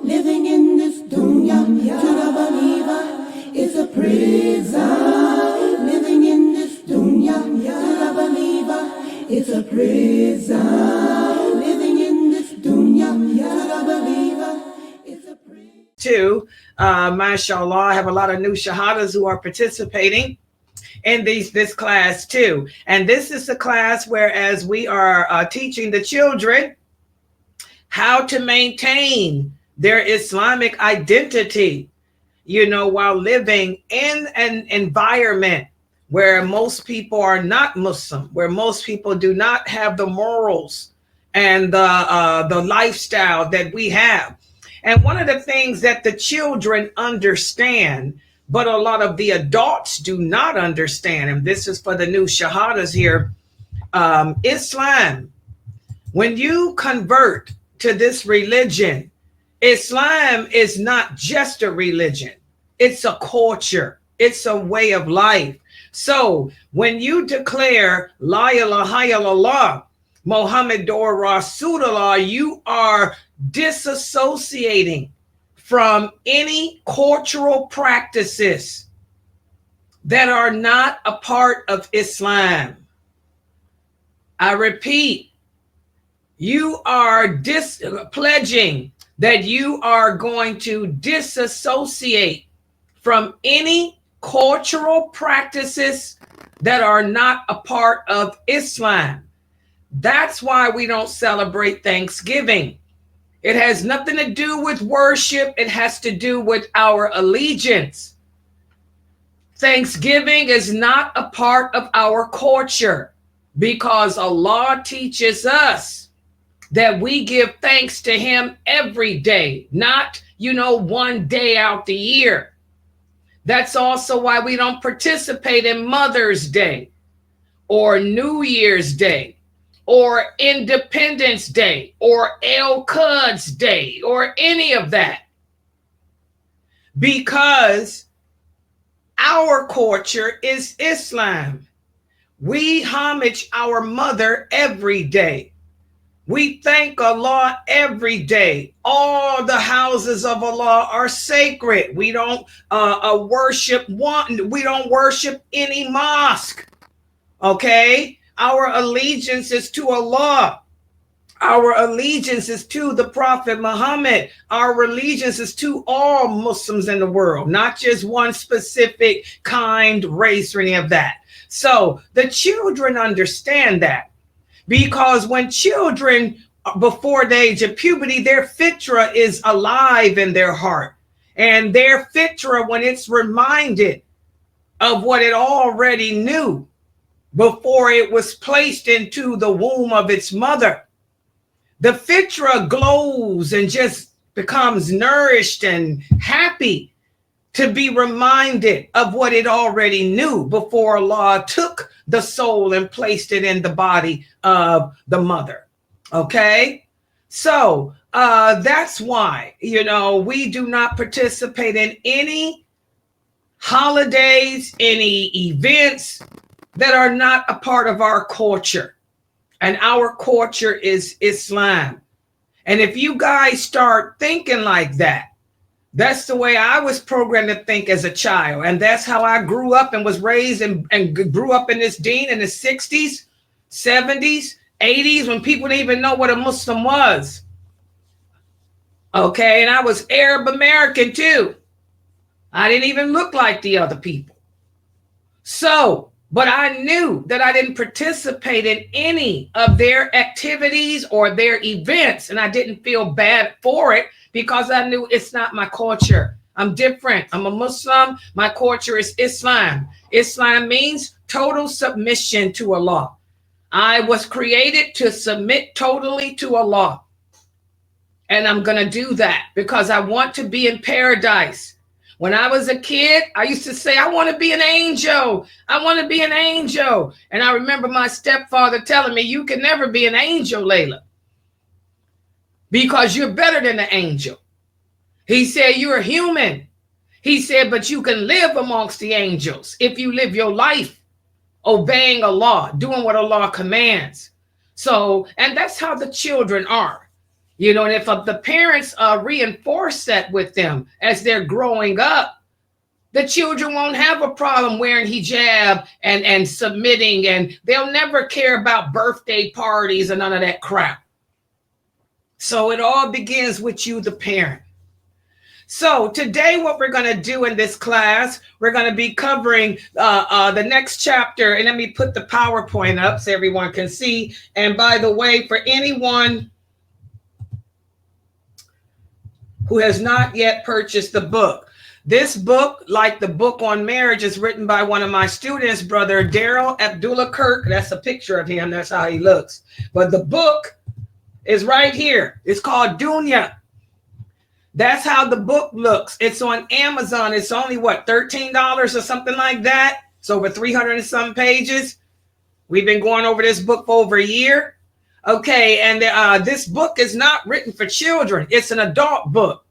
Living in this dunya to the believer is a prison. Living in this dunya to the believer is a prison. Living in this dunya to the believer is a prison. Too, mashallah, I have a lot of new shahadas who are participating in this class too. And this is the class whereas we are teaching the children how to maintain their Islamic identity, while living in an environment where most people are not Muslim, where most people do not have the morals and the lifestyle that we have. And one of the things that the children understand, but a lot of the adults do not understand, and this is for the new shahadas here, Islam, when you convert to this religion, Islam is not just a religion. It's a culture. It's a way of life. So when you declare La ilaha illallah, Muhammadur Rasulullah, you are disassociating from any cultural practices that are not a part of Islam. I repeat, you are pledging that you are going to disassociate from any cultural practices that are not a part of Islam. That's why we don't celebrate Thanksgiving. It has nothing to do with worship. It has to do with our allegiance. Thanksgiving is not a part of our culture because Allah teaches us that we give thanks to him every day, not, one day out the year. That's also why we don't participate in Mother's Day or New Year's Day or Independence Day or El-Quds Day or any of that. Because our culture is Islam. We homage our mother every day. We thank Allah every day. All the houses of Allah are sacred. We don't worship one. We don't worship any mosque. Okay? Our allegiance is to Allah. Our allegiance is to the Prophet Muhammad. Our allegiance is to all Muslims in the world, not just one specific kind, race, or any of that. So the children understand that. Because when children, before the age of puberty, their fitra is alive in their heart. And their fitra, when it's reminded of what it already knew before it was placed into the womb of its mother, the fitra glows and just becomes nourished and happy to be reminded of what it already knew before Allah took the soul and placed it in the body of the mother. Okay? So that's why, we do not participate in any holidays, any events that are not a part of our culture. And our culture is Islam. And if you guys start thinking like that, that's the way I was programmed to think as a child. And that's how I grew up and was raised and grew up in this deen in the 60s, 70s, 80s, when people didn't even know what a Muslim was. Okay, and I was Arab American too. I didn't even look like the other people. So, but I knew that I didn't participate in any of their activities or their events, and I didn't feel bad for it because I knew it's not my culture. I'm different. I'm a Muslim. My culture is Islam. Islam means total submission to Allah. I was created to submit totally to Allah. And I'm going to do that because I want to be in paradise. When I was a kid, I used to say, I want to be an angel. I want to be an angel. And I remember my stepfather telling me, you can never be an angel, Layla, because you're better than an angel. He said, you're human. He said, but you can live amongst the angels if you live your life obeying Allah, doing what Allah commands. So, and that's how the children are. You know, and if the parents reinforce that with them as they're growing up, the children won't have a problem wearing hijab and submitting, and they'll never care about birthday parties and none of that crap. So it all begins with you, the parent. So today what we're going to do in this class, we're going to be covering the next chapter. And let me put the PowerPoint up so everyone can see. And by the way, for anyone who has not yet purchased the book, this book, like the book on marriage, is written by one of my students, Brother Daryl Abdullah Kirk. That's a picture of him. That's how he looks. But the book is right here. It's called Dunya. That's how the book looks. It's on Amazon. It's only what, $13 or something like that. It's over 300 and some pages. We've been going over this book for over a year. Okay, and this book is not written for children. It's an adult book.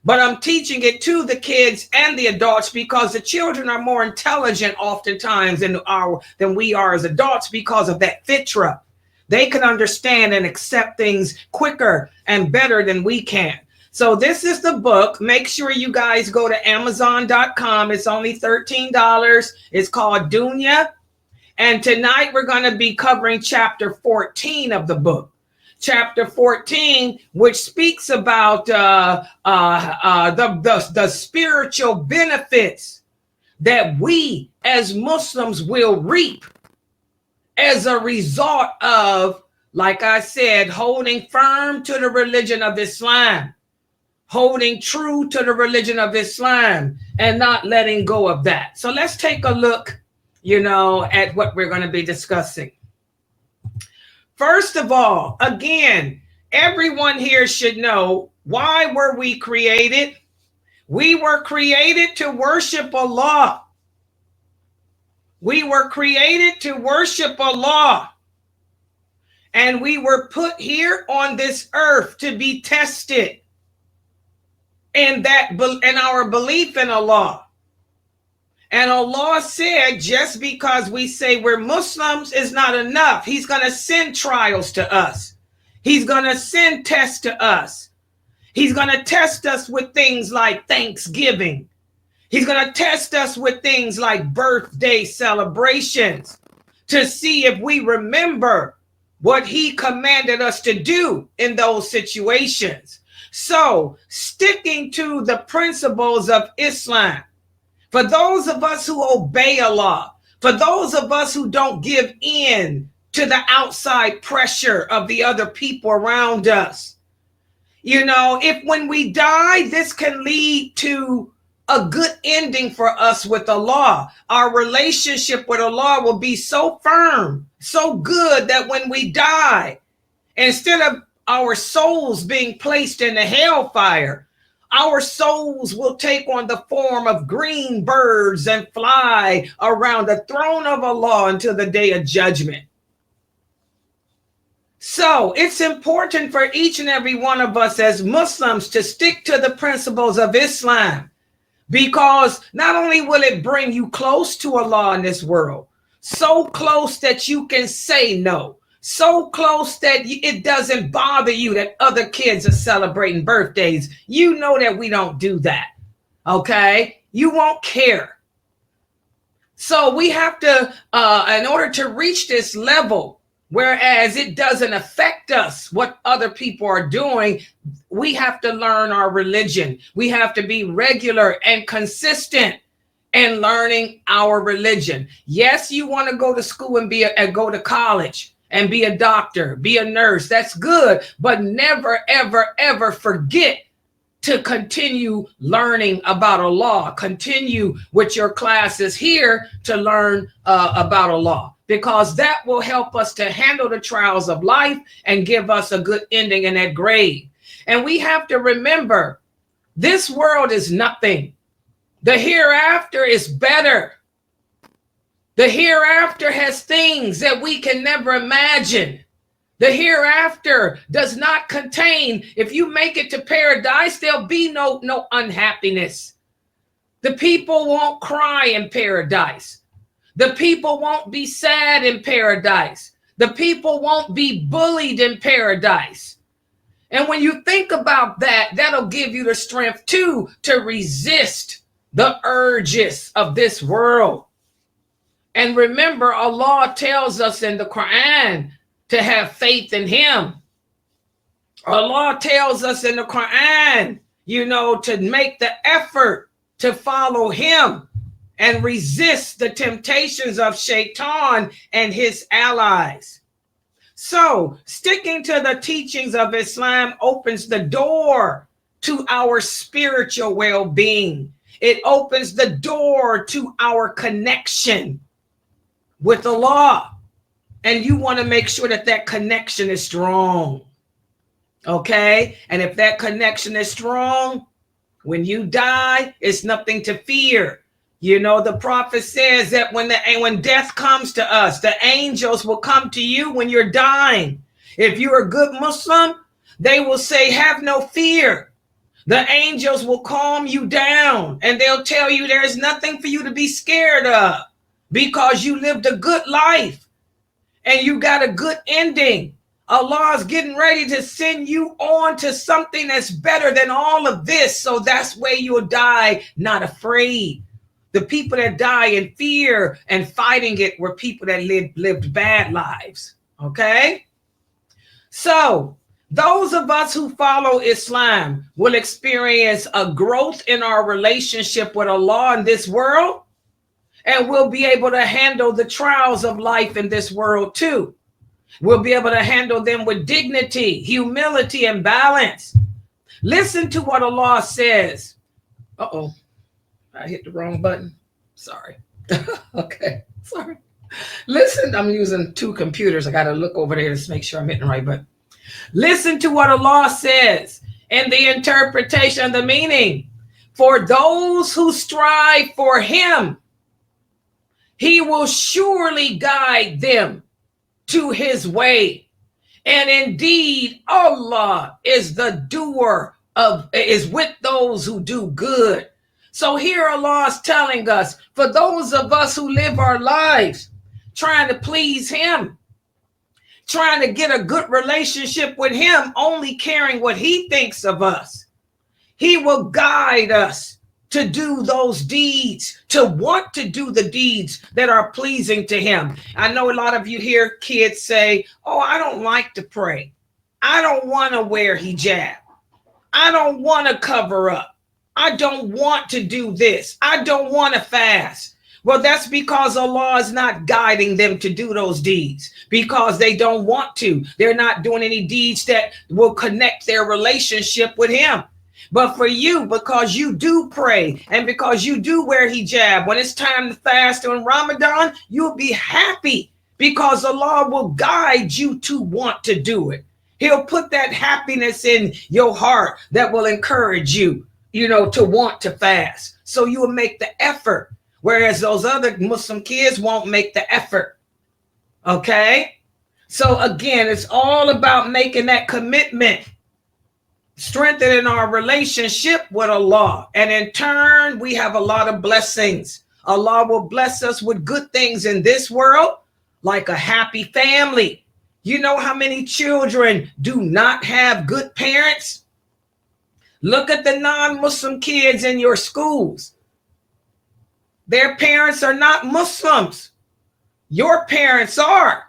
But I'm teaching it to the kids and the adults because the children are more intelligent oftentimes than we are as adults because of that fitra. They can understand and accept things quicker and better than we can. So this is the book. Make sure you guys go to Amazon.com. It's only $13. It's called Dunya. And tonight we're going to be covering chapter 14 of the book. Chapter 14, which speaks about the spiritual benefits that we as Muslims will reap as a result of, like I said, holding firm to the religion of Islam. Holding true to the religion of Islam and not letting go of that. So let's take a look, at what we're going to be discussing. First of all, again, everyone here should know, why were we created? We were created to worship Allah. We were created to worship Allah. And we were put here on this earth to be tested. And our belief in Allah. And Allah said, just because we say we're Muslims is not enough. He's going to send trials to us. He's going to send tests to us. He's going to test us with things like Thanksgiving. He's going to test us with things like birthday celebrations to see if we remember what he commanded us to do in those situations. So, sticking to the principles of Islam, for those of us who obey Allah, for those of us who don't give in to the outside pressure of the other people around us, if when we die, this can lead to a good ending for us with Allah. Our relationship with Allah will be so firm, so good that when we die, instead of our souls being placed in the hellfire, our souls will take on the form of green birds and fly around the throne of Allah until the day of judgment. So it's important for each and every one of us as Muslims to stick to the principles of Islam, because not only will it bring you close to Allah in this world, so close that you can say no, so close that it doesn't bother you that other kids are celebrating birthdays. You know that we don't do that. Okay? You won't care. So we have to, in order to reach this level, whereas it doesn't affect us what other people are doing, we have to learn our religion. We have to be regular and consistent in learning our religion. Yes, you want to go to school and go to college and be a doctor, be a nurse. That's good. But never, ever, ever forget to continue learning about Allah. Continue with your classes here to learn about Allah, because that will help us to handle the trials of life and give us a good ending in that grade. And we have to remember, this world is nothing. The hereafter is better. The hereafter has things that we can never imagine. The hereafter does not contain, if you make it to paradise, there'll be no unhappiness. The people won't cry in paradise. The people won't be sad in paradise. The people won't be bullied in paradise. And when you think about that, that'll give you the strength too to resist the urges of this world. And remember, Allah tells us in the Quran to have faith in him. Allah tells us in the Quran, to make the effort to follow him and resist the temptations of Shaitan and his allies. So, sticking to the teachings of Islam opens the door to our spiritual well-being. It opens the door to our connection with Allah. And you want to make sure that that connection is strong. Okay? And if that connection is strong, when you die, it's nothing to fear. The prophet says that when death comes to us, the angels will come to you when you're dying. If you're a good Muslim, they will say, have no fear. The angels will calm you down and they'll tell you there's nothing for you to be scared of because you lived a good life and you got a good ending. Allah is getting ready to send you on to something that's better than all of this. So that's where you'll die not afraid. The people that die in fear and fighting it were people that lived bad lives. Okay? So those of us who follow Islam will experience a growth in our relationship with Allah in this world, and we'll be able to handle the trials of life in this world too. We'll be able to handle them with dignity, humility, and balance. Listen to what Allah says. Uh-oh, I hit the wrong button. Sorry. Okay, sorry. Listen, I'm using two computers. I got to look over there to make sure I'm hitting the right button. Listen to what Allah says in the interpretation of the meaning. For those who strive for him, he will surely guide them to his way. And indeed, Allah is is with those who do good. So here Allah is telling us, for those of us who live our lives trying to please him, trying to get a good relationship with him, only caring what he thinks of us, he will guide us to do those deeds, to want to do the deeds that are pleasing to him. I know a lot of you hear kids say, oh, I don't like to pray. I don't want to wear hijab. I don't want to cover up. I don't want to do this. I don't want to fast. Well, that's because Allah is not guiding them to do those deeds because they don't want to. They're not doing any deeds that will connect their relationship with him. But for you, because you do pray and because you do wear hijab, when it's time to fast on Ramadan, you'll be happy because Allah will guide you to want to do it. He'll put that happiness in your heart that will encourage you, to want to fast. So you will make the effort, whereas those other Muslim kids won't make the effort. Okay? So again, it's all about making that commitment, strengthening our relationship with Allah. And in turn, we have a lot of blessings. Allah will bless us with good things in this world, like a happy family. You know how many children do not have good parents? Look at the non-Muslim kids in your schools. Their parents are not Muslims. Your parents are.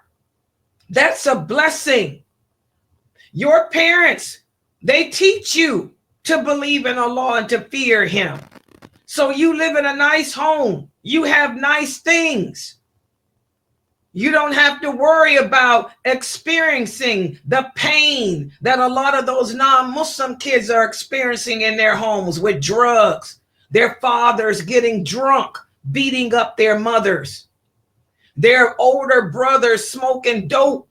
That's a blessing. Your parents, they teach you to believe in Allah and to fear him. So you live in a nice home. You have nice things. You don't have to worry about experiencing the pain that a lot of those non-Muslim kids are experiencing in their homes with drugs, their fathers getting drunk, beating up their mothers, their older brothers smoking dope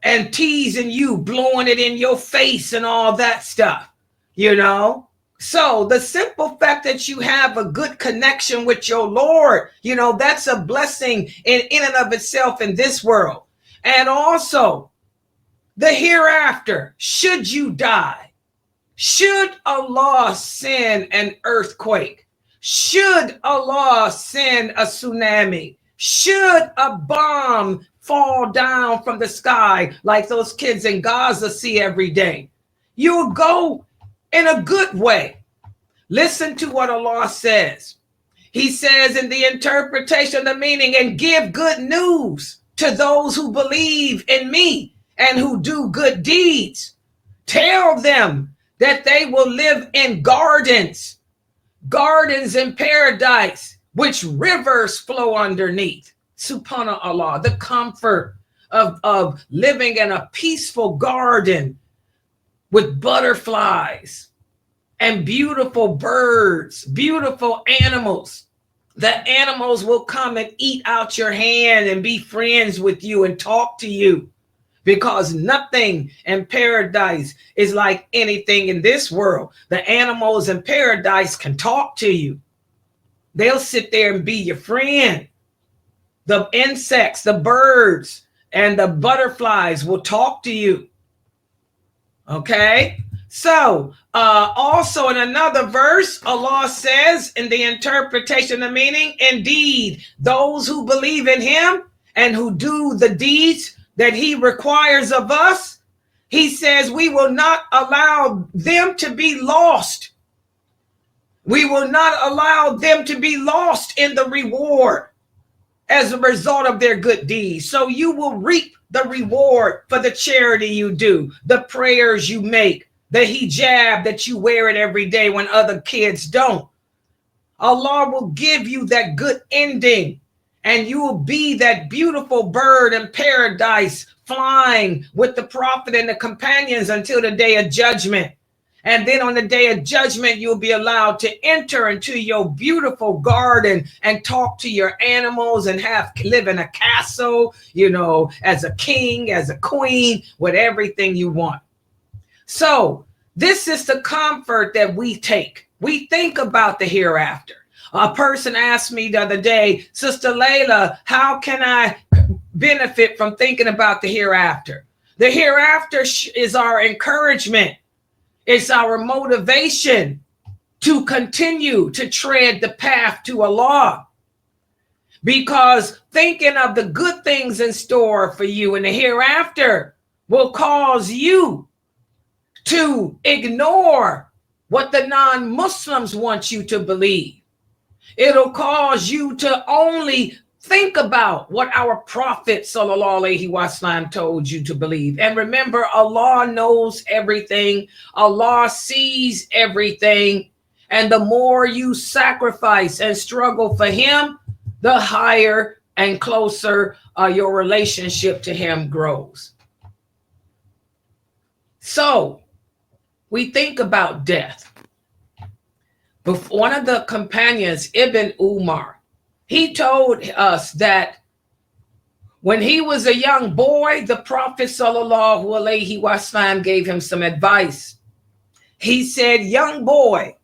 and teasing you, blowing it in your face and all that stuff, So the simple fact that you have a good connection with your Lord, that's a blessing in and of itself in this world. And also the hereafter, should you die, should Allah send an earthquake, should Allah send a tsunami, should a bomb fall down from the sky like those kids in Gaza see every day. You'll go in a good way. Listen to what Allah says. He says in the interpretation of the meaning, and give good news to those who believe in me and who do good deeds. Tell them that they will live in gardens in paradise, which rivers flow underneath. Subhanallah, the comfort of living in a peaceful garden with butterflies and beautiful birds, beautiful animals. The animals will come and eat out your hand and be friends with you and talk to you, because nothing in paradise is like anything in this world. The animals in paradise can talk to you. They'll sit there and be your friend. The insects, the birds, and the butterflies will talk to you. Okay? So, also in another verse, Allah says in the interpretation of meaning, indeed, those who believe in him and who do the deeds that he requires of us, he says we will not allow them to be lost. We will not allow them to be lost in the reward as a result of their good deeds. So you will reap the reward for the charity you do, the prayers you make, the hijab that you wear it every day when other kids don't. Allah will give you that good ending, and you will be that beautiful bird in paradise flying with the Prophet and the companions until the day of judgment. And then on the day of judgment, you'll be allowed to enter into your beautiful garden and talk to your animals and live in a castle, as a king, as a queen, with everything you want. So this is the comfort that we take. We think about the hereafter. A person asked me the other day, Sister Layla, how can I benefit from thinking about the hereafter? The hereafter is our encouragement. It's our motivation to continue to tread the path to Allah. Because thinking of the good things in store for you in the hereafter will cause you to ignore what the non-Muslims want you to believe. It'll cause you to only think about what our Prophet sallallahu alaihi wasallam told you to believe. And remember, Allah knows everything. Allah sees everything. And the more you sacrifice and struggle for him, the higher and closer your relationship to him grows. So we think about death. But one of the companions, Ibn Umar, he told us that when he was a young boy, the Prophet sallallahu alaihi wasallam gave him some advice. He said, young boy,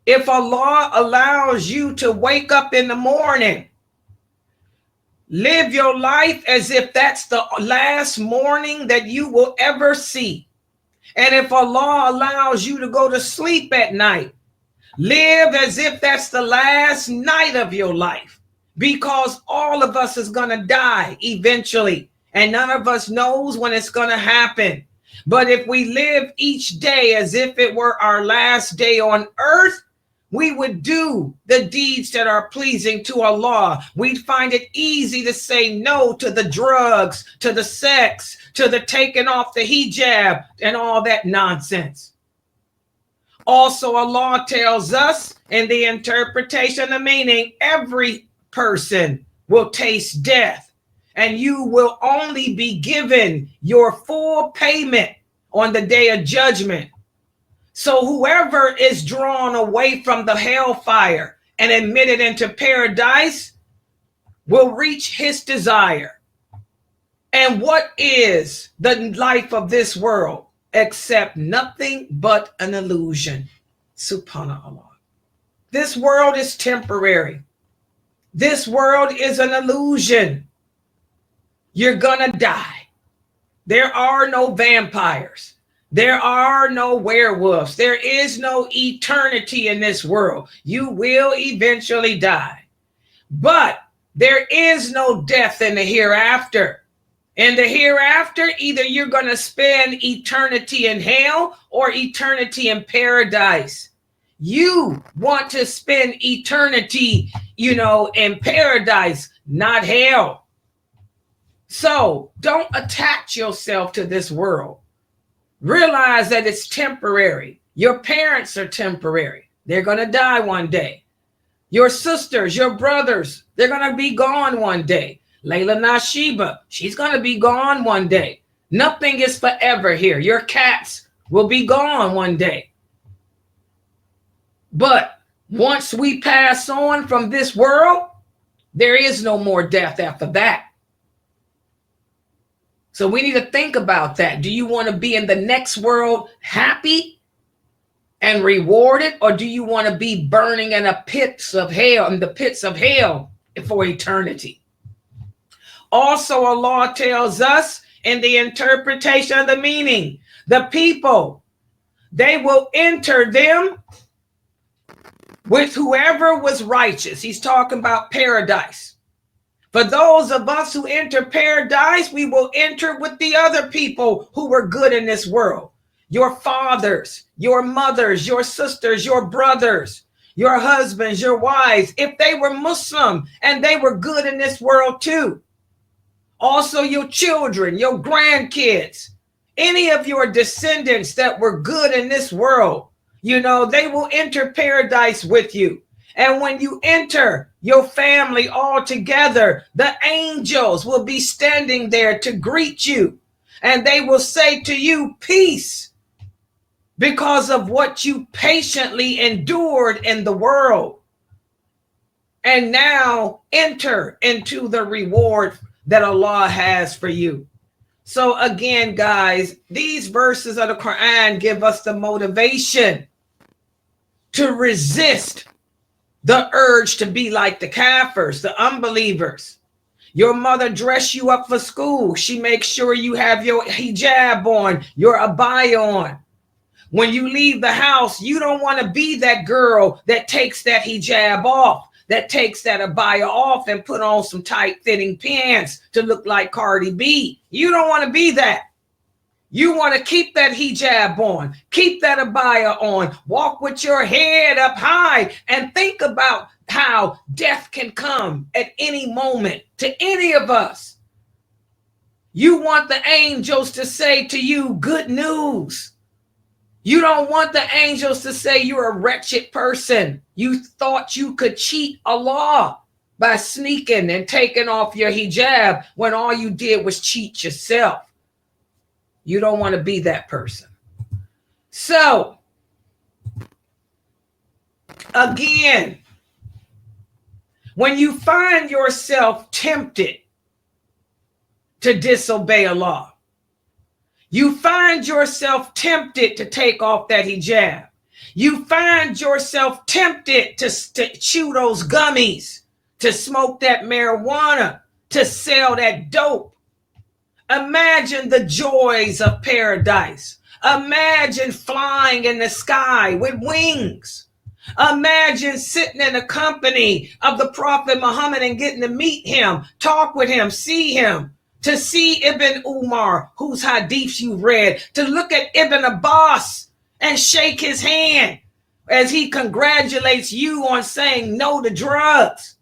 if Allah allows you to wake up in the morning, live your life as if that's the last morning that you will ever see. And if Allah allows you to go to sleep at night, live as if that's the last night of your life, because all of us is going to die eventually, and none of us knows when it's going to happen. But if we live each day as if it were our last day on earth, we would do the deeds that are pleasing to Allah. We'd find it easy to say no to the drugs, to the sex, to the taking off the hijab and all that nonsense. Also, Allah tells us in the interpretation of meaning, every person will taste death, and you will only be given your full payment on the day of judgment. So whoever is drawn away from the hellfire and admitted into paradise will reach his desire. And what is the life of this world except nothing but an illusion? Subhanallah. This world is temporary. This world is an illusion. You're gonna die. There are no vampires. There are no werewolves. There is no eternity in this world. You will eventually die. But There is no death in the hereafter. In the hereafter, either you're going to spend eternity in hell or eternity in paradise. You want to spend eternity, in paradise, not hell. So don't attach yourself to this world. Realize that it's temporary. Your parents are temporary. They're going to die one day. Your sisters, your brothers, they're going to be gone one day. Layla Nashiba, she's going to be gone one day. Nothing is forever here. Your cats will be gone one day. But once we pass on from this world, there is no more death after that. So we need to think about that. Do you want to be in the next world happy and rewarded, or do you want to be burning in the pits of hell for eternity? Also, Allah tells us in the interpretation of the meaning, the people, they will enter them with whoever was righteous. He's talking about paradise. For those of us who enter paradise, we will enter with the other people who were good in this world. Your fathers, your mothers, your sisters, your brothers, your husbands, your wives, if they were Muslim and they were good in this world too. Also your children, your grandkids, any of your descendants that were good in this world, they will enter paradise with you. And when you enter your family all together, the angels will be standing there to greet you. And they will say to you, peace, because of what you patiently endured in the world. And now enter into the reward that Allah has for you. So again, guys, these verses of the Quran give us the motivation to resist the urge to be like the kafirs, the unbelievers. Your mother dress you up for school. She makes sure you have your hijab on, your abaya on. When you leave the house, you don't want to be that girl that takes that hijab off, that takes that abaya off and put on some tight fitting pants to look like Cardi B. You don't want to be that. You want to keep that hijab on, keep that abaya on, walk with your head up high, and think about how death can come at any moment to any of us. You want the angels to say to you, good news. You don't want the angels to say you're a wretched person. You thought you could cheat Allah by sneaking and taking off your hijab when all you did was cheat yourself. You don't want to be that person. So, again, when you find yourself tempted to disobey Allah, you find yourself tempted to take off that hijab, you find yourself tempted to chew those gummies, to smoke that marijuana, to sell that dope. Imagine the joys of paradise. Imagine flying in the sky with wings. Imagine sitting in the company of the Prophet Muhammad and getting to meet him, talk with him, see him, to see Ibn Umar, whose hadiths you read, to look at Ibn Abbas and shake his hand as he congratulates you on saying no to drugs.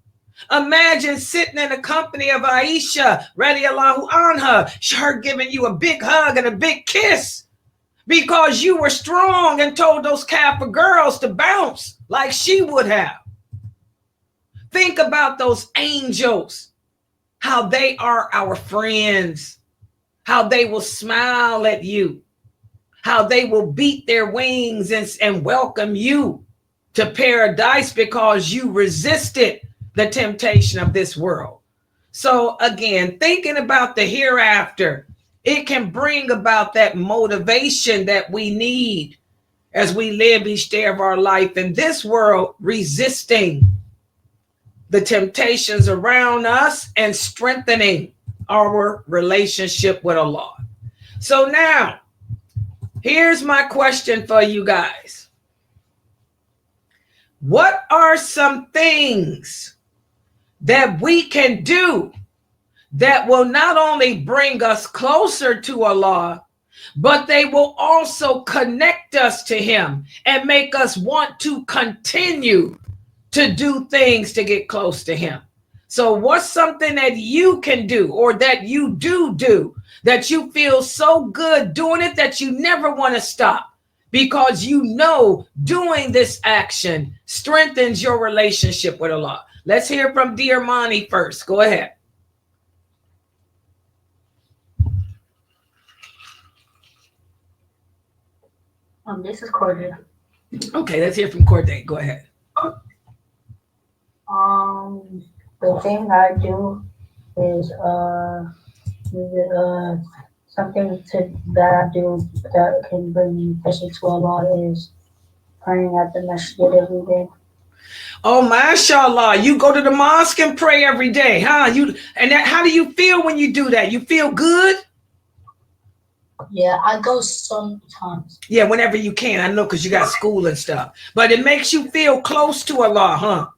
Imagine sitting in the company of Aisha, radiallahu anha, her giving you a big hug and a big kiss because you were strong and told those Kappa girls to bounce like she would have. Think about those angels, how they are our friends, how they will smile at you, how they will beat their wings and welcome you to paradise because you resisted the temptation of this world. So again, thinking about the hereafter, it can bring about that motivation that we need as we live each day of our life in this world, resisting the temptations around us and strengthening our relationship with Allah. So now, here's my question for you guys. What are some things that we can do that will not only bring us closer to Allah, but they will also connect us to him and make us want to continue to do things to get close to him. So what's something that you can do, or that you do that you feel so good doing it that you never want to stop, because you know doing this action strengthens your relationship with Allah? Let's hear from dear Mani first. Go ahead. This is Corday. Okay, let's hear from Corday. Go ahead. The thing I do is something that I do that can bring me closer to Allah is praying at the masjid every day. Oh, mashallah, you go to the mosque and pray every day, huh? How do you feel when you do that? You feel good? Yeah, I go sometimes. Yeah, whenever you can. I know, because you got school and stuff. But it makes you feel close to Allah, huh?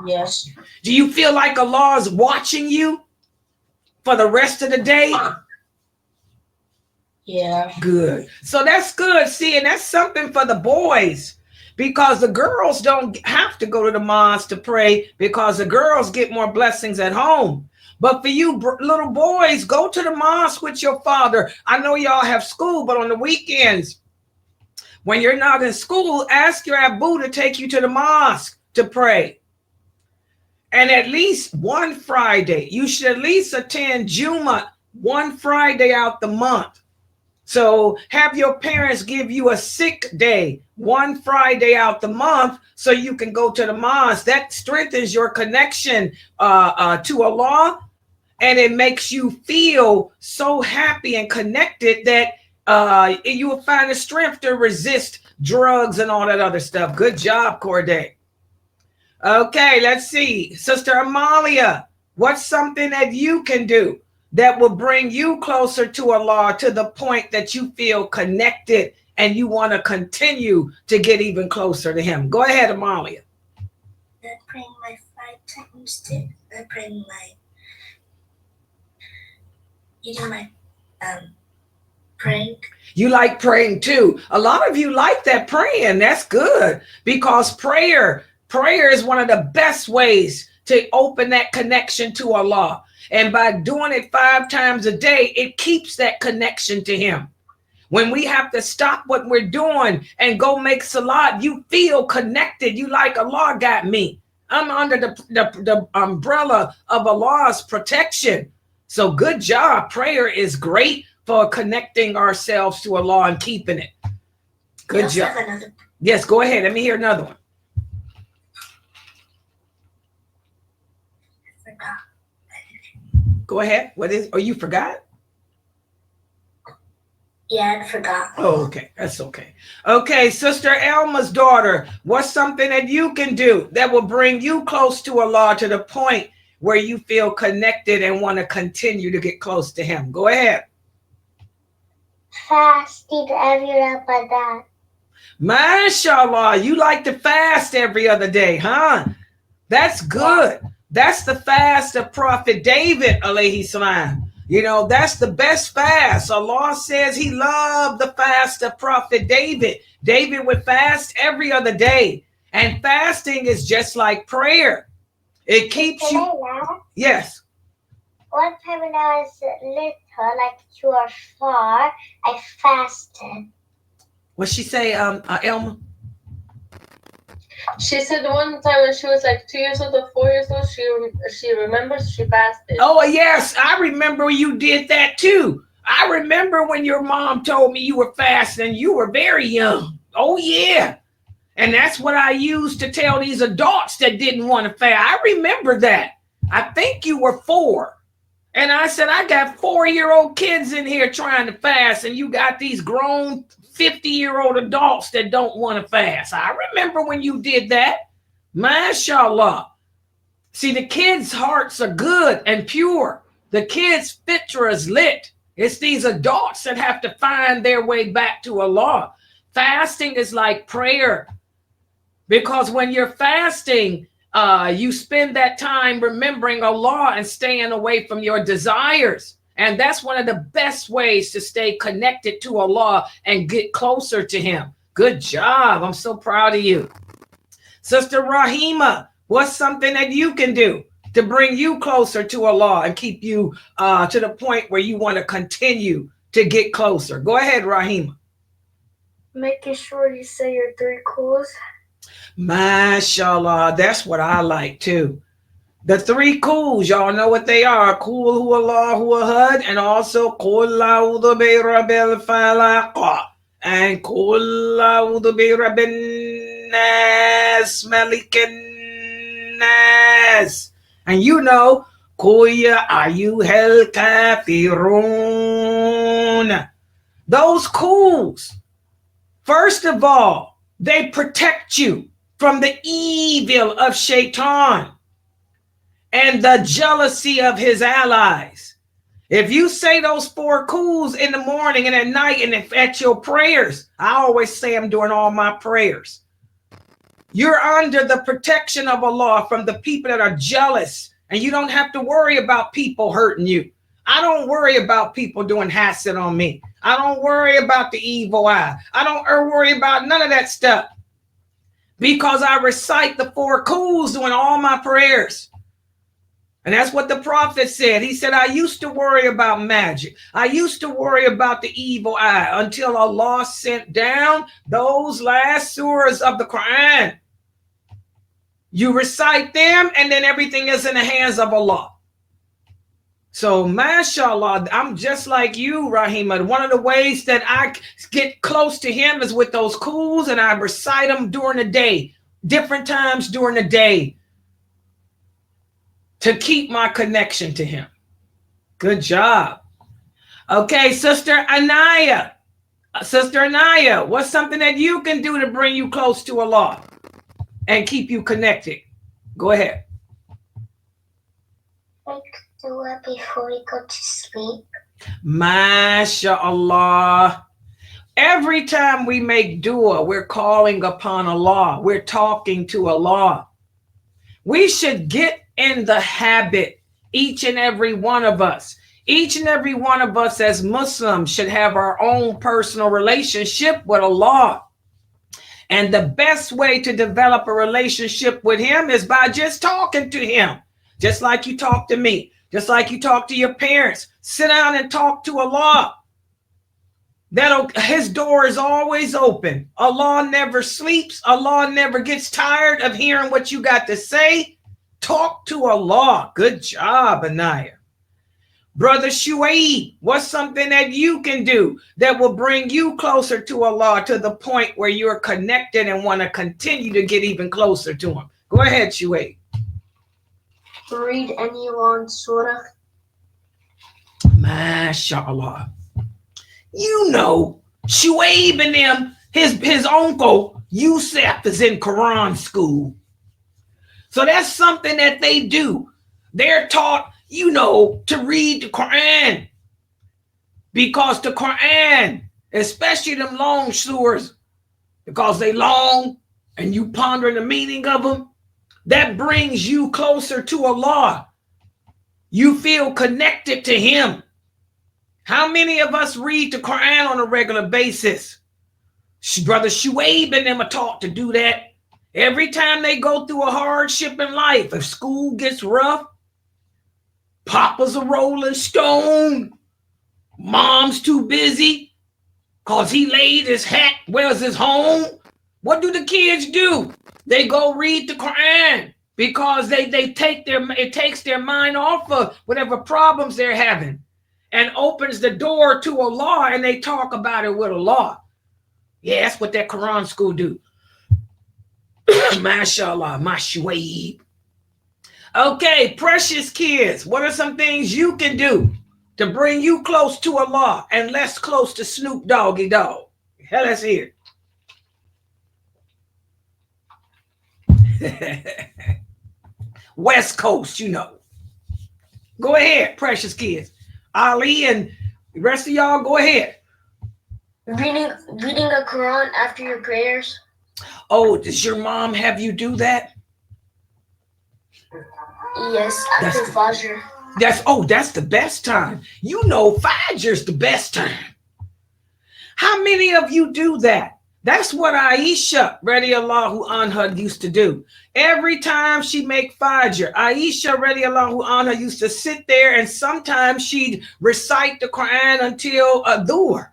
Yes. Do you feel like Allah is watching you for the rest of the day? Yeah. Good. So that's good. See, and that's something for the boys, because the girls don't have to go to the mosque to pray, because the girls get more blessings at home. But for you little boys, go to the mosque with your father. I know y'all have school, but on the weekends, when you're not in school, ask your Abu to take you to the mosque to pray. And at least one Friday, you should at least attend Juma one Friday out the month. So have your parents give you a sick day one Friday out the month so you can go to the mosque. That strengthens your connection to Allah, and it makes you feel so happy and connected that you will find the strength to resist drugs and all that other stuff. Good job, Corday. Okay, let's see. Sister Amalia, what's something that you can do that will bring you closer to Allah to the point that you feel connected and you want to continue to get even closer to him? Go ahead, Amalia. I pray my 5 times to I pray my eating my praying. You like praying too. A lot of you like that praying. That's good, because prayer is one of the best ways to open that connection to Allah. And by doing it 5 times a day, it keeps that connection to him. When we have to stop what we're doing and go make salat, you feel connected. You like, Allah got me. I'm under the umbrella of Allah's protection. So good job. Prayer is great for connecting ourselves to Allah and keeping it. Good job. Yes, go ahead. Let me hear another one. I forgot. Go ahead. What is? Oh, you forgot? Yeah, I forgot. Oh, okay. That's okay. Okay, Sister Elma's daughter, what's something that you can do that will bring you close to Allah to the point where you feel connected and want to continue to get close to him? Go ahead. Fasting every Ramadan. MashaAllah, you like to fast every other day, huh? That's good. That's the fast of Prophet David, alayhi salam. You know, that's the best fast. Allah says he loved the fast of Prophet David. David would fast every other day. And fasting is just like prayer. It keeps you. Yes. One time when I was little, like 2 or 4, I fasted. What'd she say, Elma? She said one time when she was like 2 years old or 4 years old, she remembers she fasted. Oh, yes. I remember you did that too. I remember when your mom told me you were fasting. You were very young. Oh, yeah. And that's what I used to tell these adults that didn't want to fast. I remember that. I think you were 4. And I said, I got 4-year-old kids in here trying to fast, and you got these grown 50-year-old adults that don't want to fast. I remember when you did that. MashaAllah. See, the kids' hearts are good and pure. The kids' fitra is lit. It's these adults that have to find their way back to Allah. Fasting is like prayer, because when you're fasting, you spend that time remembering Allah and staying away from your desires. And that's one of the best ways to stay connected to Allah and get closer to him. Good job. I'm so proud of you. Sister Rahima, what's something that you can do to bring you closer to Allah and keep you to the point where you want to continue to get closer? Go ahead, Rahima. Making sure you say your 3 calls. MashaAllah, that's what I like too. The 3 cools, y'all know what they are. Kul huwa Allahu ahad, and also Qul a'udhu bi rabbil falaq, and Qul a'udhu bi rabbin nas, malikin nas. And you know, Qul ya ayyuhal kafirun. Those cools, first of all, they protect you from the evil of Shaitan and the jealousy of his allies. If you say those 4 cools in the morning and at night and if at your prayers, I always say them during all my prayers, you're under the protection of Allah from the people that are jealous, and you don't have to worry about people hurting you. I don't worry about people doing hasad on me. I don't worry about the evil eye. I don't worry about none of that stuff because I recite the 4 cools during all my prayers. And that's what the prophet said. He said, I used to worry about magic. I used to worry about the evil eye until Allah sent down those last surahs of the Quran. You recite them and then everything is in the hands of Allah. So, mashallah, I'm just like you, Rahima. One of the ways that I get close to him is with those cools, and I recite them during the day, different times during the day, to keep my connection to him. Good job. Okay, Sister Anaya. Sister Anaya, what's something that you can do to bring you close to Allah and keep you connected? Go ahead. Make dua before we go to sleep. MashaAllah. Every time we make dua, we're calling upon Allah. We're talking to Allah. We should get in the habit, each and every one of us. Each and every one of us as Muslims should have our own personal relationship with Allah. And the best way to develop a relationship with him is by just talking to him. Just like you talk to me. Just like you talk to your parents. Sit down and talk to Allah. His door is always open. Allah never sleeps. Allah never gets tired of hearing what you got to say. Talk to Allah. Good job, Anaya. Brother Shuaib, what's something that you can do that will bring you closer to Allah to the point where you're connected and want to continue to get even closer to him? Go ahead, Shuaib. Read any long surah. MashaAllah. You know, Shuaib and them, his uncle, Yusuf, is in Quran school. So that's something that they do. They're taught, you know, to read the Quran. Because the Quran, especially them long surahs, because they long and you pondering the meaning of them, that brings you closer to Allah. You feel connected to him. How many of us read the Quran on a regular basis? Brother Shuaib and them are taught to do that. Every time they go through a hardship in life, if school gets rough, Papa's a rolling stone, Mom's too busy because he laid his hat, where's his home? What do the kids do? They go read the Quran because it takes their mind off of whatever problems they're having and opens the door to Allah, and they talk about it with Allah. Yeah, that's what that Quran school do. MashaAllah, my Shuaib. Okay, precious kids, what are some things you can do to bring you close to Allah and less close to Snoop Doggy Dogg? Hell, let's hear it. West Coast, you know. Go ahead, precious kids. Ali and the rest of y'all, go ahead. Reading a Quran after your prayers. Oh, does your mom have you do that? Yes, after Fajr. That's the best time. You know, Fajr's the best time. How many of you do that? That's what Aisha radiallahu anha used to do. Every time she make Fajr, Aisha radiallahu anha used to sit there, and sometimes she'd recite the Quran until Dhuhr,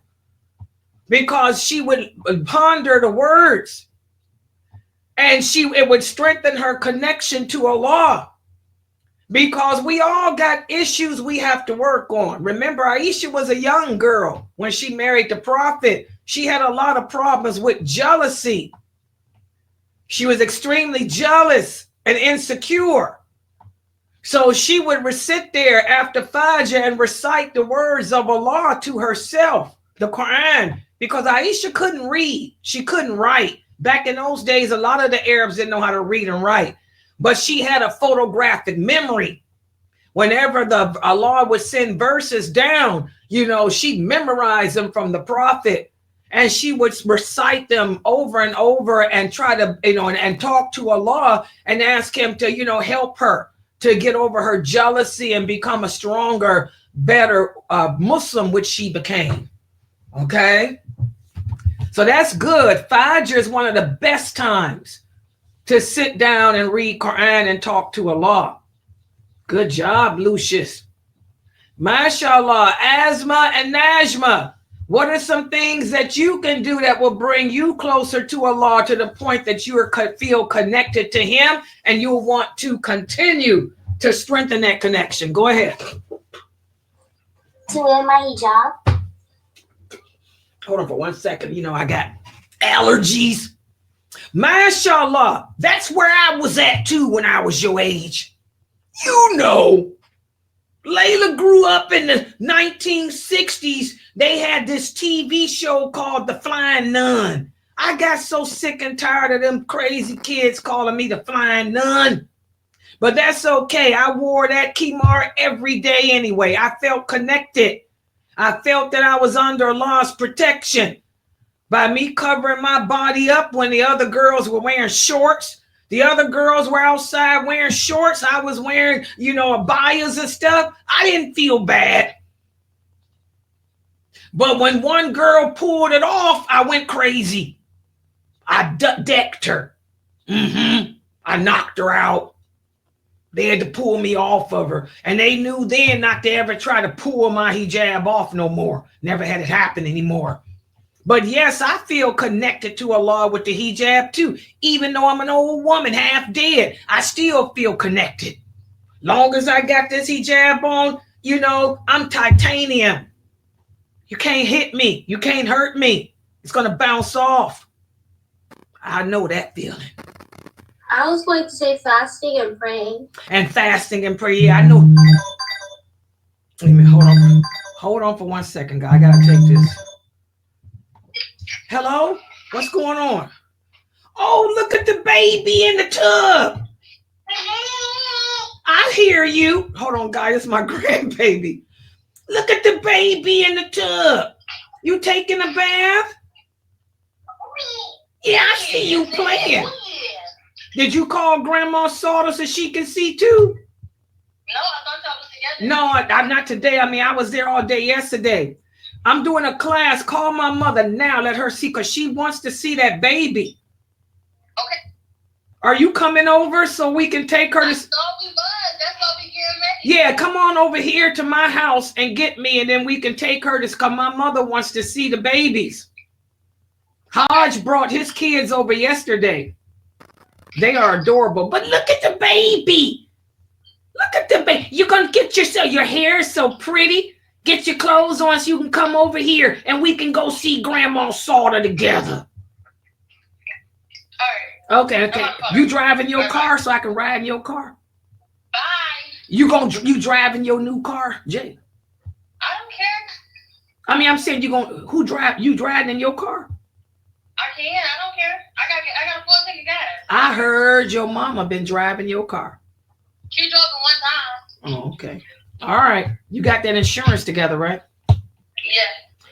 because she would ponder the words, and it would strengthen her connection to Allah. Because we all got issues we have to work on. Remember, Aisha was a young girl when she married the Prophet. She had a lot of problems with jealousy. She was extremely jealous and insecure. So she would sit there after Fajr and recite the words of Allah to herself, the Quran, because Aisha couldn't read. She couldn't write. Back in those days, a lot of the Arabs didn't know how to read and write. But she had a photographic memory. Whenever Allah would send verses down, you know, she memorized them from the Prophet, and she would recite them over and over and try to, you know, and talk to Allah and ask him to, you know, help her to get over her jealousy and become a stronger, better Muslim, which she became. Okay. So that's good. Fajr is one of the best times to sit down and read Quran and talk to Allah. Good job, Lucius. MashaAllah. Asma and Najma, what are some things that you can do that will bring you closer to Allah to the point that you feel connected to him and you'll want to continue to strengthen that connection? Go ahead. To wear my hijab. Hold on for 1 second. You know, I got allergies. MashaAllah, that's where I was at too when I was your age. You know, Layla grew up in the 1960s. They had this TV show called The Flying Nun. I got so sick and tired of them crazy kids calling me the Flying Nun. But that's okay. I wore that kimar every day anyway. I felt connected. I felt that I was under Allah's protection. By me covering my body up when the other girls were wearing shorts. The other girls were outside wearing shorts. I was wearing, you know, abayas and stuff. I didn't feel bad. But when one girl pulled it off, I went crazy. I decked her. I knocked her out. They had to pull me off of her. And they knew then not to ever try to pull my hijab off no more. Never had it happen anymore. But yes, I feel connected to Allah with the hijab too. Even though I'm an old woman, half dead, I still feel connected. Long as I got this hijab on, you know, I'm titanium. You can't hit me. You can't hurt me. It's going to bounce off. I know that feeling. I was going to say fasting and praying. And fasting and prayer. Yeah, I know. Wait a minute. Hold on. Hold on for 1 second, guys. I got to take this. Hello? What's going on? Oh, look at the baby in the tub. I hear you. Hold on, guys. It's my grandbaby. Look at the baby in the tub. You taking a bath? Yeah, I see you playing. Did you call Grandma Salter so she can see too? No, I thought y'all was together. No, I'm not today. I mean, I was there all day yesterday. I'm doing a class. Call my mother now. Let her see, because she wants to see that baby. Okay. Are you coming over so we can take her to... That's all we was. That's why we getting ready. Yeah, come on over here to my house and get me, and then we can take her to... Because my mother wants to see the babies. Hodge brought his kids over yesterday. They are adorable. But look at the baby. Look at the baby. You're going to get yourself... Your hair is so pretty. Get your clothes on so you can come over here and we can go see Grandma Salter together. All right. Okay. You driving your car so I can ride in your car? Bye. You driving your new car, Jay? I don't care. I mean, I'm saying you driving in your car? I can. I don't care. I got a full tank of gas. I heard your mama been driving your car. She drove it one time. Oh, okay. All right. You got that insurance together, right? Yeah.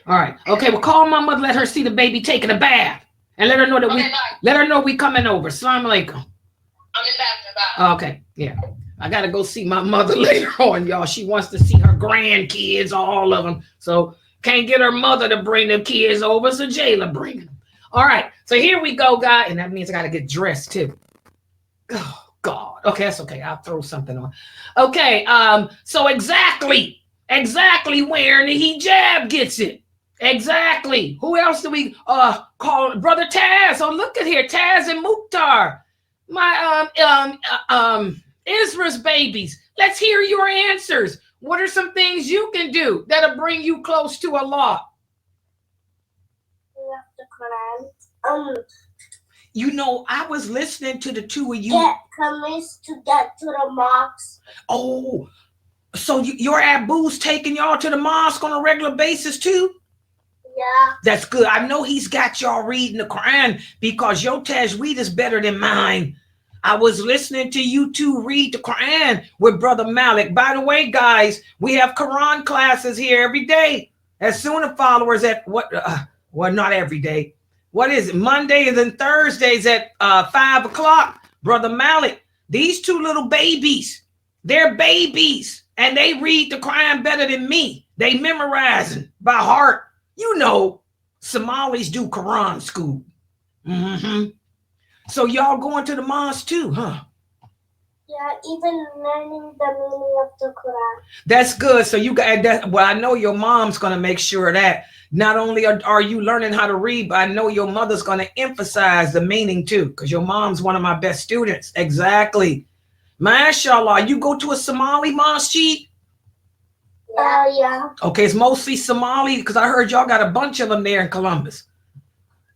All right. Okay. Well, call my mother. Let her see the baby taking a bath, and let her know that Okay, bye. let her know we coming over. Assalamu alaikum. I'm in bathroom. Bye. Okay. Yeah. I got to go see my mother later on, y'all. She wants to see her grandkids, all of them. So can't get her mother to bring the kids over, so Jayla bring them. All right, so here we go, guys. And that means I got to get dressed too. Oh, God. Okay, that's okay. I'll throw something on. Okay, so exactly where the hijab gets it. Exactly. Who else do we call? Brother Taz. Oh, look at here. Taz and Mukhtar. My Israel's babies. Let's hear your answers. What are some things you can do that'll bring you close to Allah? The Quran. You know, I was listening to the two of you. Get comings to get to the mosque. Oh, so your Abu's taking y'all to the mosque on a regular basis too? Yeah. That's good. I know he's got y'all reading the Quran because your tajweed is better than mine. I was listening to you two read the Quran with Brother Malik. By the way, guys, we have Quran classes here every day at Sunnahfollowers at well, not every day. What is it? Mondays and Thursdays at 5 o'clock. Brother Malik, these two little babies, they're babies, and they read the Quran better than me. They memorizing by heart. You know, Somalis do Quran school. So y'all going to the mosque too, huh? Yeah, even learning the meaning of the Quran. That's good. So you got that. Well, I know your mom's going to make sure that not only are you learning how to read, but I know your mother's going to emphasize the meaning too, because your mom's one of my best students. Exactly. MashaAllah, you go to a Somali mosque? Yeah. Okay, it's mostly Somali because I heard y'all got a bunch of them there in Columbus.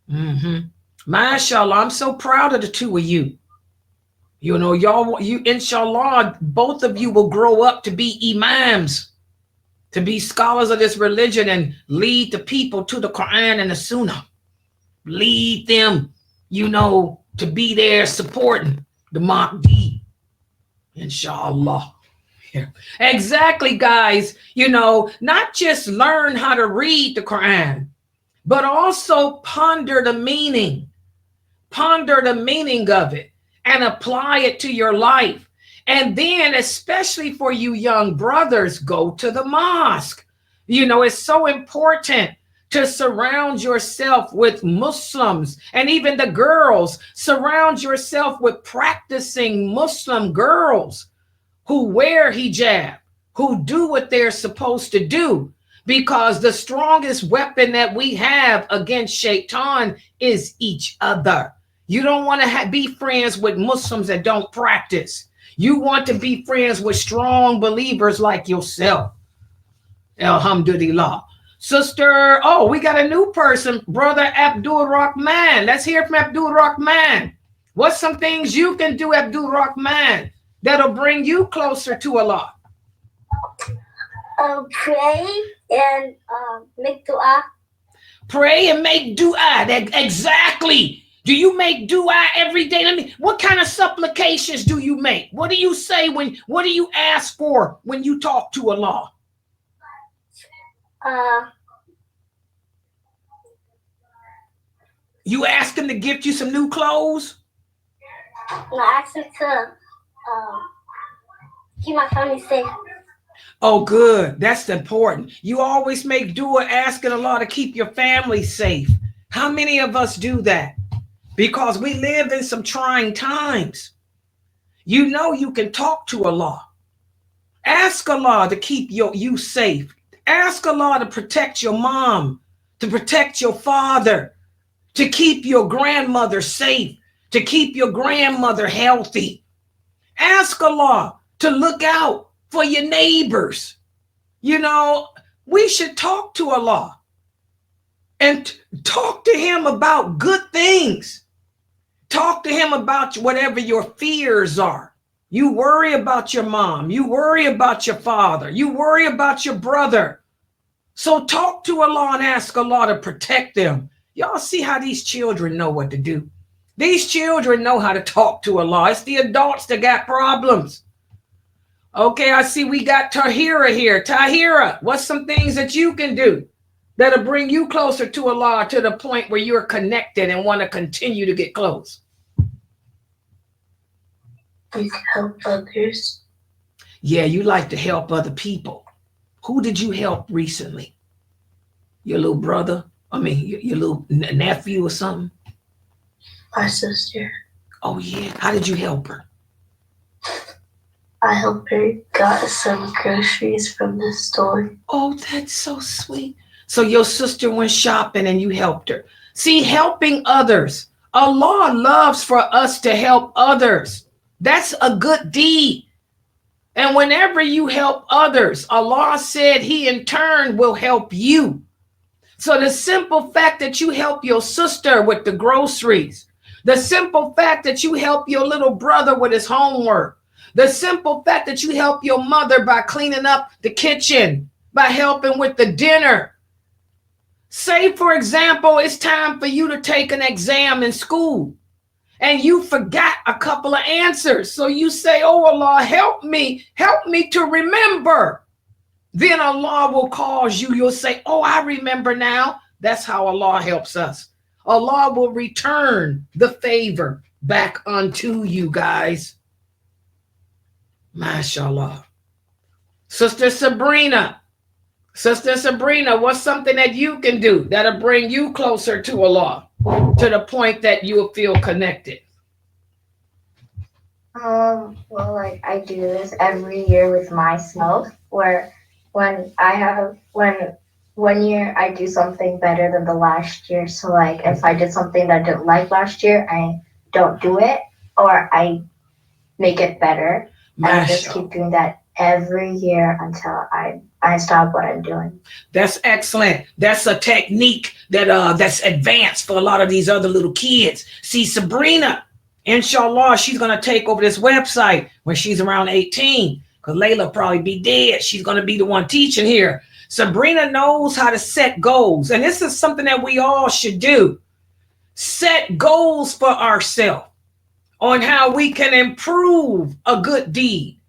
MashaAllah, I'm so proud of the two of you. You know, inshallah, both of you will grow up to be imams, to be scholars of this religion and lead the people to the Quran and the Sunnah. Lead them, you know, to be there supporting the Mahdi. Inshallah. Yeah. Exactly, guys. You know, not just learn how to read the Quran, but also ponder the meaning. Ponder the meaning of it and apply it to your life. And then, especially for you young brothers, go to the mosque. You know, it's so important to surround yourself with Muslims, and even the girls, surround yourself with practicing Muslim girls who wear hijab, who do what they're supposed to do, because the strongest weapon that we have against Shaitan is each other. You don't want to be friends with Muslims that don't practice. You want to be friends with strong believers like yourself. Alhamdulillah. Sister, oh, we got a new person, Brother Abdul Rahman. Let's hear from Abdul Rahman. What's some things you can do, Abdul Rahman, that'll bring you closer to Allah? Pray and make dua. Pray and make dua. Exactly. Do you make dua every day? What kind of supplications do you make? What do you say what do you ask for when you talk to Allah? You ask him to gift you some new clothes? I ask him to keep my family safe. Oh, good. That's important. You always make dua asking Allah to keep your family safe. How many of us do that? Because we live in some trying times. You know you can talk to Allah. Ask Allah to keep you safe. Ask Allah to protect your mom, to protect your father, to keep your grandmother safe, to keep your grandmother healthy. Ask Allah to look out for your neighbors. You know, we should talk to Allah and talk to him about good things. Talk to him about whatever your fears are. You worry about your mom. You worry about your father. You worry about your brother. So talk to Allah and ask Allah to protect them. Y'all see how these children know what to do. These children know how to talk to Allah. It's the adults that got problems. Okay, I see we got Tahira here. Tahira, what's some things that you can do that'll bring you closer to Allah to the point where you're connected and want to continue to get close? Help others. Yeah, you like to help other people. Who did you help recently? Your little brother? I mean, your little nephew or something? My sister. Oh, yeah. How did you help her? I helped her got some groceries from the store. Oh, that's so sweet. So your sister went shopping and you helped her. See, helping others. Allah loves for us to help others. That's a good deed. And whenever you help others, Allah said he in turn will help you. So the simple fact that you help your sister with the groceries, the simple fact that you help your little brother with his homework, the simple fact that you help your mother by cleaning up the kitchen, by helping with the dinner. Say, for example, it's time for you to take an exam in school and you forgot a couple of answers. So you say, oh, Allah, help me to remember. Then Allah will cause you. You'll say, oh, I remember now. That's how Allah helps us. Allah will return the favor back unto you guys. MashaAllah. Sister Sabrina, what's something that you can do that'll bring you closer to Allah to the point that you'll feel connected? Well, like I do this every year with myself, where when one year I do something better than the last year. So like if I did something that I didn't like last year, I don't do it, or I make it better. And I just keep doing that every year until I stop what I'm doing. That's excellent. That's a technique that's advanced for a lot of these other little kids. See, Sabrina, inshallah, she's going to take over this website when she's around 18, because Layla probably be dead. She's going to be the one teaching here. Sabrina knows how to set goals. And this is something that we all should do. Set goals for ourselves on how we can improve a good deed.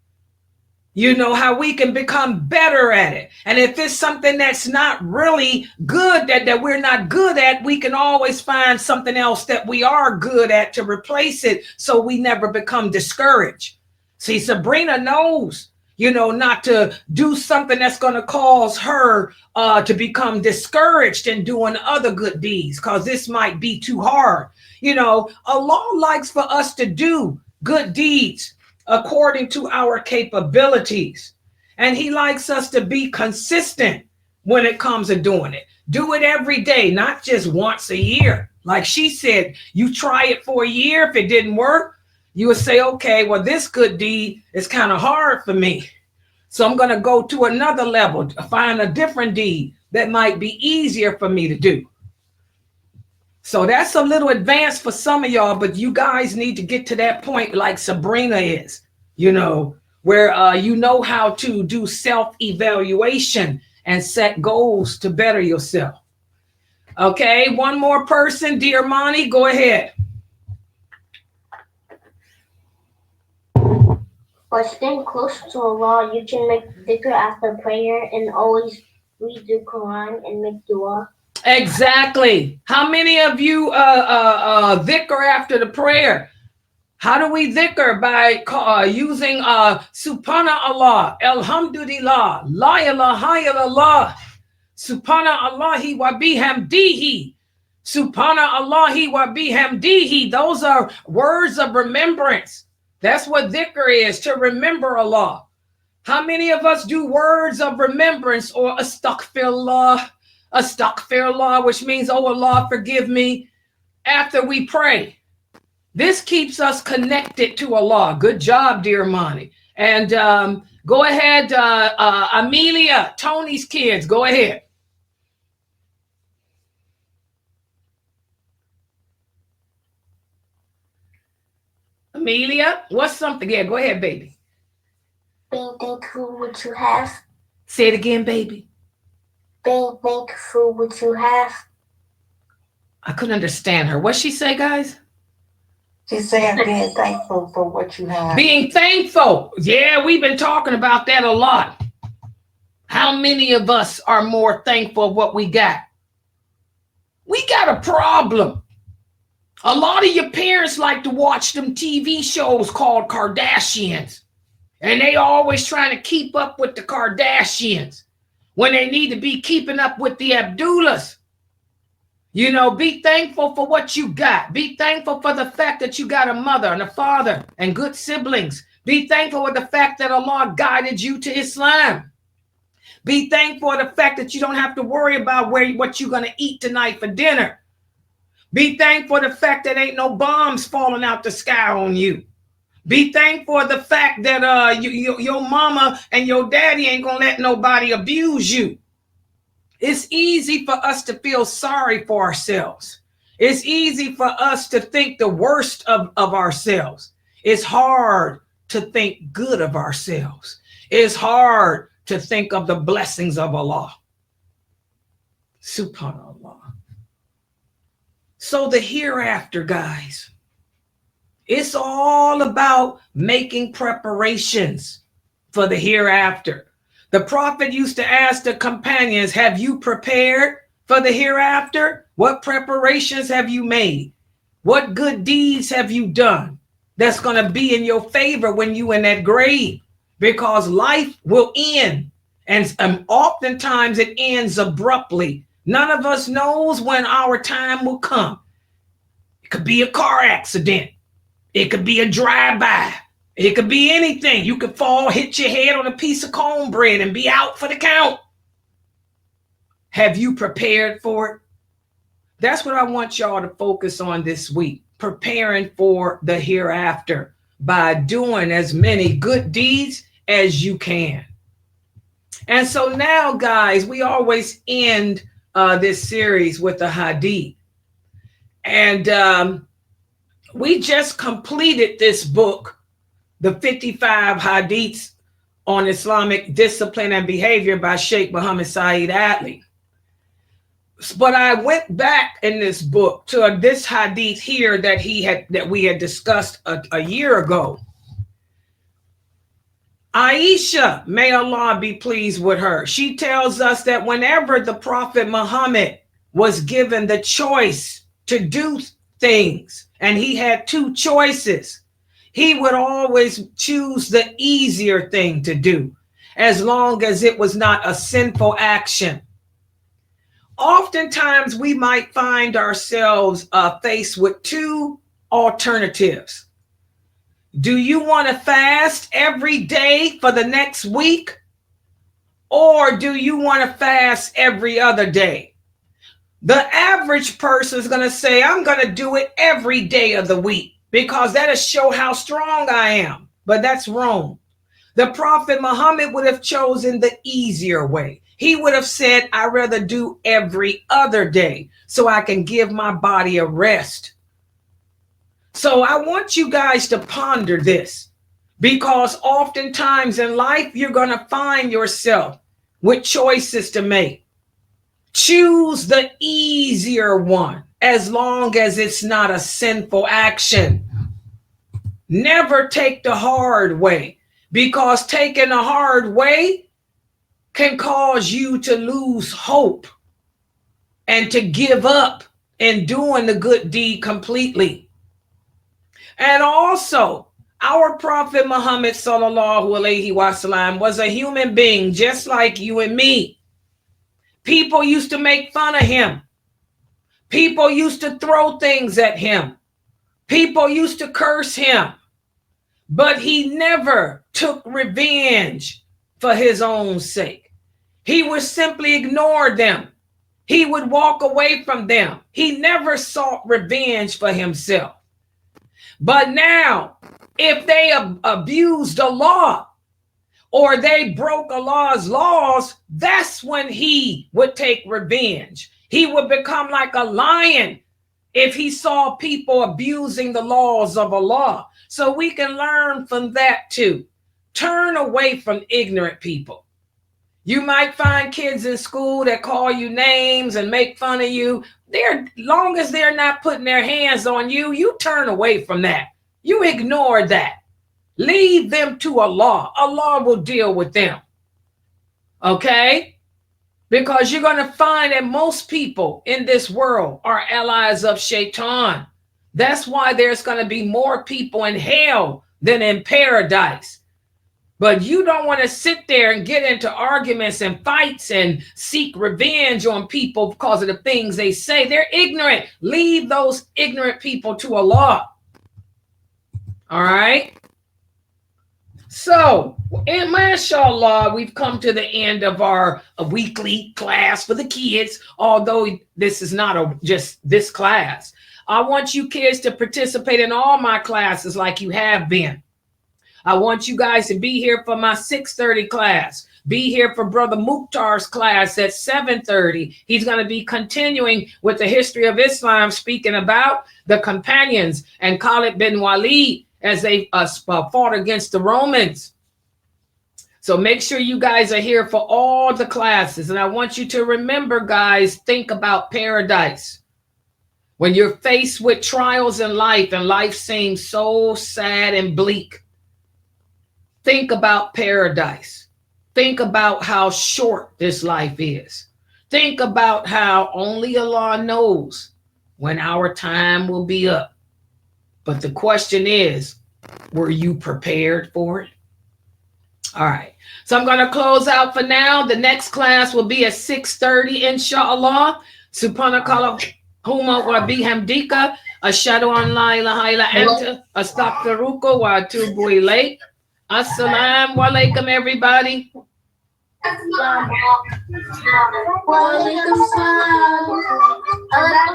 You know, how we can become better at it. And if it's something that's not really good, that we're not good at, we can always find something else that we are good at to replace it, so we never become discouraged. See, Sabrina knows, you know, not to do something that's going to cause her to become discouraged in doing other good deeds, because this might be too hard. You know, Allah likes for us to do good deeds according to our capabilities. And he likes us to be consistent when it comes to doing it. Do it every day, not just once a year. Like she said, you try it for a year. If it didn't work, you would say, okay, well, this good deed is kind of hard for me. So I'm going to go to another level, find a different deed that might be easier for me to do. So that's a little advanced for some of y'all, but you guys need to get to that point like Sabrina is, you know, where you know how to do self-evaluation and set goals to better yourself. Okay, one more person, dear Monty, go ahead. By staying close to Allah, you can make dhikr after prayer and always read the Quran and make dua. Exactly. How many of you dhikr after the prayer? How do we dhikr? By using Subhanallah, Alhamdulillah, La ilaha illallah, Subhanallahi wa bihamdihi, Subhanallahi wa bihamdihi. Those are words of remembrance. That's what dhikr is, to remember Allah. How many of us do words of remembrance, or astaghfirullah? Astaghfirullah, which means, oh Allah, forgive me, after we pray. This keeps us connected to Allah. Good job, dear Monty. And go ahead, Amelia, Tony's kids, go ahead. Amelia, what's something? Yeah, go ahead, baby. Being thankful what you have. Say it again, baby. Being thankful what you have. I couldn't understand her. What'd she say, guys? She's saying being thankful for what you have. Being thankful. Yeah, we've been talking about that a lot. How many of us are more thankful of what we got? We got a problem. A lot of your parents like to watch them TV shows called Kardashians. And they always trying to keep up with the Kardashians when they need to be keeping up with the Abdullahs. You know, be thankful for what you got. Be thankful for the fact that you got a mother and a father and good siblings. Be thankful for the fact that Allah guided you to Islam. Be thankful for the fact that you don't have to worry about what you're going to eat tonight for dinner. Be thankful for the fact that ain't no bombs falling out the sky on you. Be thankful for the fact that your mama and your daddy ain't going to let nobody abuse you. It's easy for us to feel sorry for ourselves. It's easy for us to think the worst of ourselves. It's hard to think good of ourselves. It's hard to think of the blessings of Allah. Subhanallah. So the hereafter, guys, it's all about making preparations for the hereafter. The Prophet used to ask the companions, have you prepared for the hereafter? What preparations have you made? What good deeds have you done that's going to be in your favor when you in that grave? Because life will end, and oftentimes it ends abruptly. None of us knows when our time will come. It could be a car accident. It could be a drive-by. It could be anything. You could fall, hit your head on a piece of cornbread and be out for the count. Have you prepared for it? That's what I want y'all to focus on this week. Preparing for the hereafter by doing as many good deeds as you can. And so now, guys, we always end this series with a hadith. And we just completed this book, the 55 Hadiths on Islamic Discipline and Behavior by Sheikh Muhammad Saeed Atli. But I went back in this book to this hadith here that we had discussed a year ago. Aisha, may Allah be pleased with her, she tells us that whenever the Prophet Muhammad was given the choice to do things, and he had two choices, he would always choose the easier thing to do, as long as it was not a sinful action. Oftentimes, we might find ourselves faced with two alternatives. Do you want to fast every day for the next week? Or do you want to fast every other day? The average person is going to say, I'm going to do it every day of the week, because that'll show how strong I am. But that's wrong. The Prophet Muhammad would have chosen the easier way. He would have said, I'd rather do every other day so I can give my body a rest. So I want you guys to ponder this, because oftentimes in life, you're going to find yourself with choices to make. Choose the easier one, as long as it's not a sinful action. Never take the hard way, because taking the hard way can cause you to lose hope and to give up in doing the good deed completely. And also, our Prophet Muhammad sallallahu alaihi wasallam was a human being just like you and me. People used to make fun of him. People used to throw things at him. People used to curse him. But he never took revenge for his own sake. He would simply ignore them. He would walk away from them. He never sought revenge for himself. But now, if they abused the law or they broke Allah's laws, that's when he would take revenge. He would become like a lion if he saw people abusing the laws of Allah. So we can learn from that too. Turn away from ignorant people. You might find kids in school that call you names and make fun of you. Long as they're not putting their hands on you, you turn away from that. You ignore that. Leave them to Allah. Allah will deal with them. Okay? Because you're going to find that most people in this world are allies of Shaitan. That's why there's going to be more people in hell than in paradise. But you don't want to sit there and get into arguments and fights and seek revenge on people because of the things they say. They're ignorant. Leave those ignorant people to Allah. All right. So, and mashallah, we've come to the end of our weekly class for the kids, although this is not just this class. I want you kids to participate in all my classes like you have been. I want you guys to be here for my 6:30 class. Be here for Brother Mukhtar's class at 7:30. He's going to be continuing with the history of Islam, speaking about the companions and Khalid bin Walid as they fought against the Romans. So make sure you guys are here for all the classes. And I want you to remember, guys, think about paradise. When you're faced with trials in life and life seems so sad and bleak, think about paradise. Think about how short this life is. Think about how only Allah knows when our time will be up. But the question is, were you prepared for it? All right. So I'm going to close out for now. The next class will be at 6:30, inshallah. Subhanakallah huma wa bihamdika. Ashhadu an la ilaha illa anta astaghfiruka wa atubu ilayk. Assalamu alaikum, everybody. Waalaikumsalam.